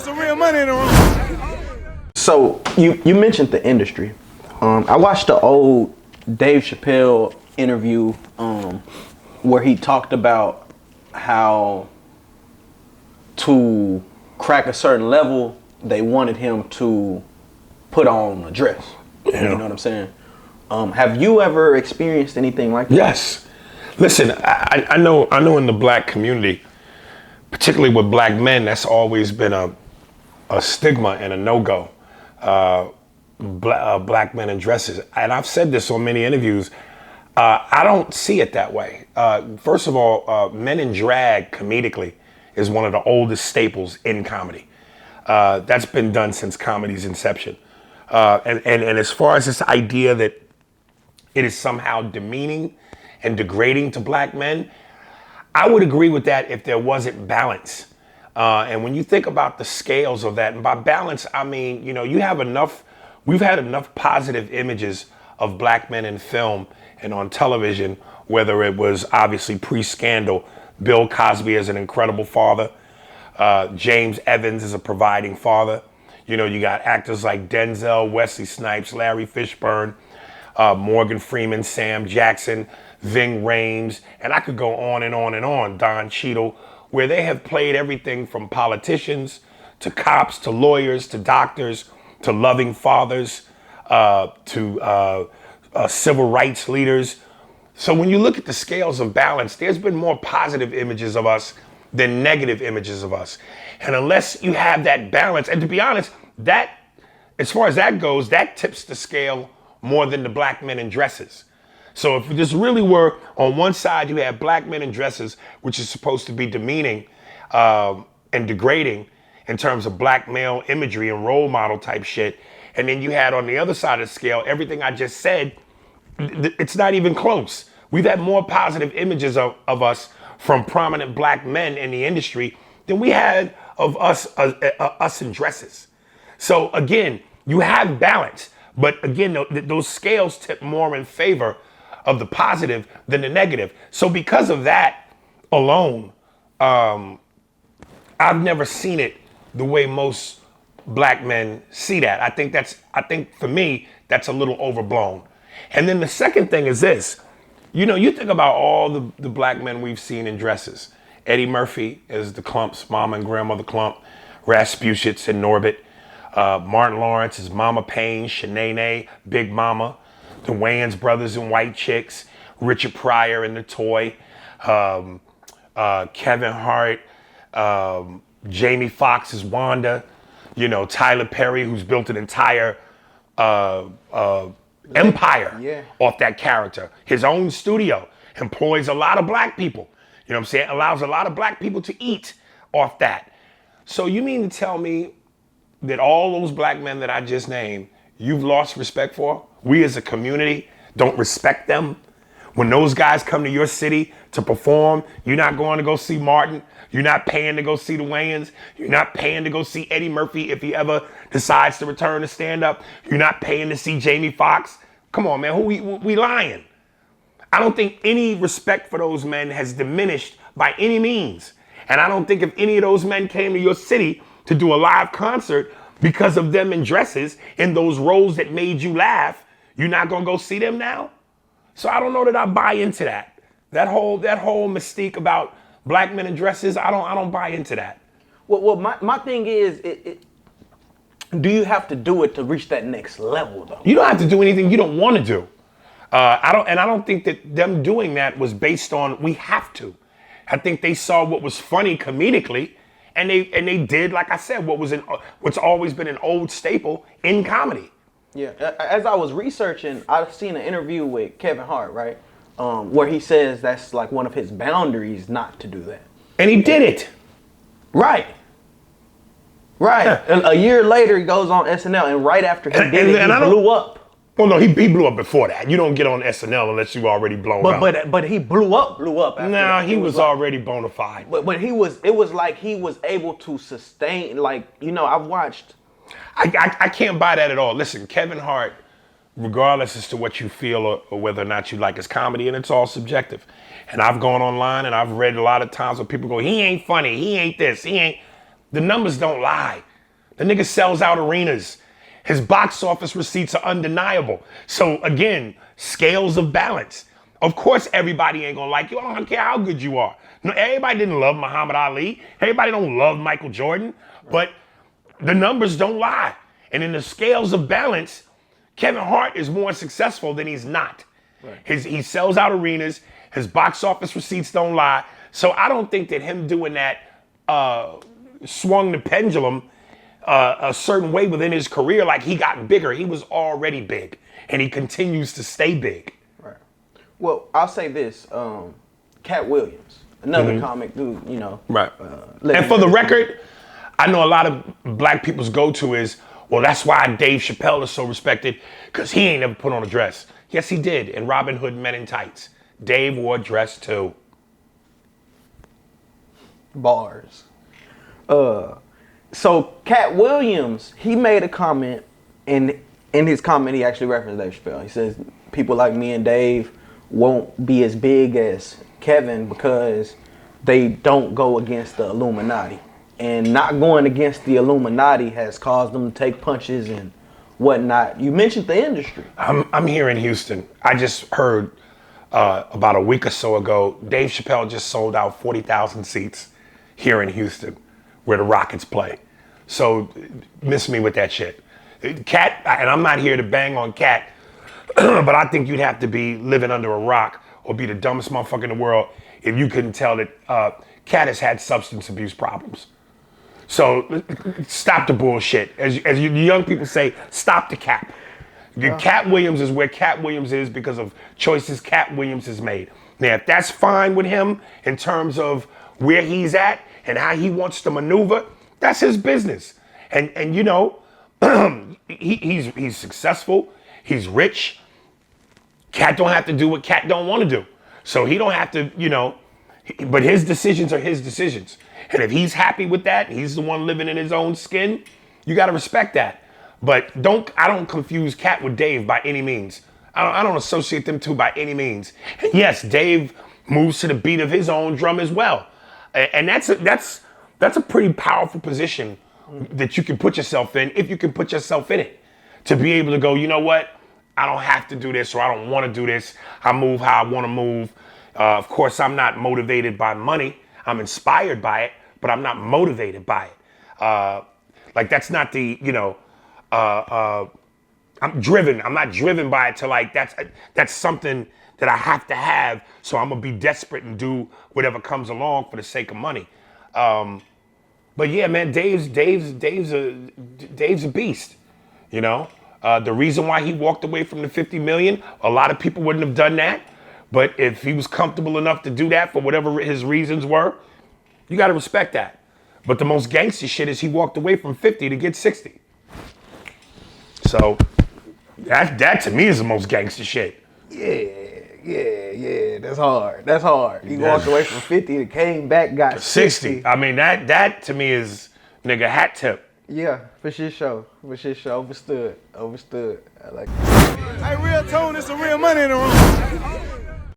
There's some real money in the room. So you mentioned the industry. I watched the old Dave Chappel interview where he talked about how to crack a certain level, they wanted him to put on a dress. Yeah. You know what I'm saying? Have you ever experienced anything like that? Yes. Listen, I know in the black community, particularly with black men, that's always been a stigma and a no-go. Black men in dresses. And I've said this on many interviews. I don't see it that way. First of all, men in drag comedically is one of the oldest staples in comedy. That's been done since comedy's inception. And as far as this idea that it is somehow demeaning and degrading to black men, I would agree with that if there wasn't balance. And when you think about the scales of that, and by balance, I mean, you have enough, we've had enough positive images of black men in film and on television, whether it was obviously pre-scandal, Bill Cosby as an incredible father, James Evans as a providing father. You got actors like Denzel, Wesley Snipes, Larry Fishburne, Morgan Freeman, Sam Jackson, Ving Rhames, and I could go on and on and on, Don Cheadle, where they have played everything from politicians to cops to lawyers to doctors to loving fathers to civil rights leaders. So when you look at the scales of balance, there's been more positive images of us than negative images of us. And unless you have that balance, and to be honest, that, as far as that goes, that tips the scale more than the black men in dresses. So if this really were, on one side you have black men in dresses, which is supposed to be demeaning and degrading in terms of black male imagery and role model type shit, and then you had on the other side of the scale, everything I just said, it's not even close. We've had more positive images of us from prominent black men in the industry than we had of us in dresses. So again, you have balance, but again, those scales tip more in favor of the positive than the negative. So because of that alone, I've never seen it the way most black men see that. I think for me, that's a little overblown. And then the second thing is this, you think about all the black men we've seen in dresses. Eddie Murphy is the Clumps, Mama and Grandmother Clump, Rasputin and Norbit. Martin Lawrence is Mama Payne, Shanae, Big Mama. The Wayans brothers in White Chicks, Richard Pryor in The Toy, Kevin Hart, Jamie Foxx is Wanda, Tyler Perry, who's built an entire empire off that character. His own studio employs a lot of black people. You know what I'm saying? Allows a lot of black people to eat off that. So you mean to tell me that all those black men that I just named, you've lost respect for? We as a community don't respect them? When those guys come to your city to perform, you're not going to go see Martin. You're not paying to go see the Wayans. You're not paying to go see Eddie Murphy if he ever decides to return to stand up. You're not paying to see Jamie Foxx. Come on, man, we lying? I don't think any respect for those men has diminished by any means. And I don't think if any of those men came to your city to do a live concert because of them in dresses in those roles that made you laugh, you're not gonna go see them now? So I don't know that I buy into that. That whole mystique about black men in dresses, I don't buy into that. Well, my thing is, do you have to do it to reach that next level though? You don't have to do anything you don't want to do. I don't think that them doing that was based on we have to. I think they saw what was funny comedically, and they did, like I said, what's always been an old staple in comedy. Yeah, as I was researching, I've seen an interview with Kevin Hart, right? Where he says that's like one of his boundaries not to do that. And he did it. Right. And a year later, he goes on SNL, and right after he did it, he blew up. Well, no, he blew up before that. You don't get on SNL unless you already blown up. But he blew up after that. He was already bona fide. But it was like he was able to sustain, I've watched. I can't buy that at all. Listen, Kevin Hart, regardless as to what you feel or whether or not you like his comedy, and it's all subjective. And I've gone online and I've read a lot of times where people go, he ain't funny, he ain't this, he ain't. The numbers don't lie. The nigga sells out arenas. His box office receipts are undeniable. So again, scales of balance. Of course, everybody ain't gonna like you. I don't care how good you are. No, everybody didn't love Muhammad Ali. Everybody don't love Michael Jordan. But the numbers don't lie. And in the scales of balance, Kevin Hart is more successful than he's not. Right. He sells out arenas. His box office receipts don't lie. So I don't think that him doing that swung the pendulum a certain way within his career. Like, he got bigger. He was already big, and he continues to stay big. Right. Well, I'll say this: Cat Williams, another comic dude, you know. Right. And for the record, I know a lot of black people's go-to is, well, that's why Dave Chappelle is so respected, because he ain't never put on a dress. Yes, he did in Robin Hood Men in Tights. Dave wore a dress too. Bars. So Cat Williams, he made a comment, and in his comment he actually referenced Dave Chappelle. He says people like me and Dave won't be as big as Kevin because they don't go against the Illuminati. And not going against the Illuminati has caused them to take punches and whatnot. You mentioned the industry. I'm here in Houston. I just heard about a week or so ago, Dave Chappelle just sold out 40,000 seats here in Houston, where the Rockets play. So miss me with that shit. Cat, and I'm not here to bang on Cat, but I think you'd have to be living under a rock or be the dumbest motherfucker in the world if you couldn't tell that Cat has had substance abuse problems. So stop the bullshit. As you young people say, stop the cap. Cat Williams is where Cat Williams is because of choices Cat Williams has made. Now, if that's fine with him in terms of where he's at and how he wants to maneuver, that's his business. And you know, he's successful. He's rich. Cat don't have to do what Cat don't want to do. So he don't have to, you know, but his decisions are his decisions. And if he's happy with that, he's the one living in his own skin, you got to respect that. But I don't confuse Cat with Dave by any means. I don't associate them two by any means. And yes, Dave moves to the beat of his own drum as well. And that's a pretty powerful position that you can put yourself in, if you can put yourself in it. To be able to go, you know what? I don't have to do this, or I don't want to do this. I move how I want to move. Of course, I'm not motivated by money. I'm inspired by it, but I'm not motivated by it. Like, that's not the, you know, I'm driven. I'm not driven by it to, like, that's something that I have to have. So I'm gonna be desperate and do whatever comes along for the sake of money. But yeah, man, Dave's a beast. You know, the reason why he walked away from the 50 million, a lot of people wouldn't have done that. But if he was comfortable enough to do that for whatever his reasons were, you got to respect that. But the most gangster shit is he walked away from 50 to get 60. So that to me is the most gangster shit. Yeah. That's hard. He walked away from 50 and came back, got 60. I mean, that to me is nigga hat tip. Yeah, for sure. Overstood. I like it. Hey, real tone, it's some real money in the room.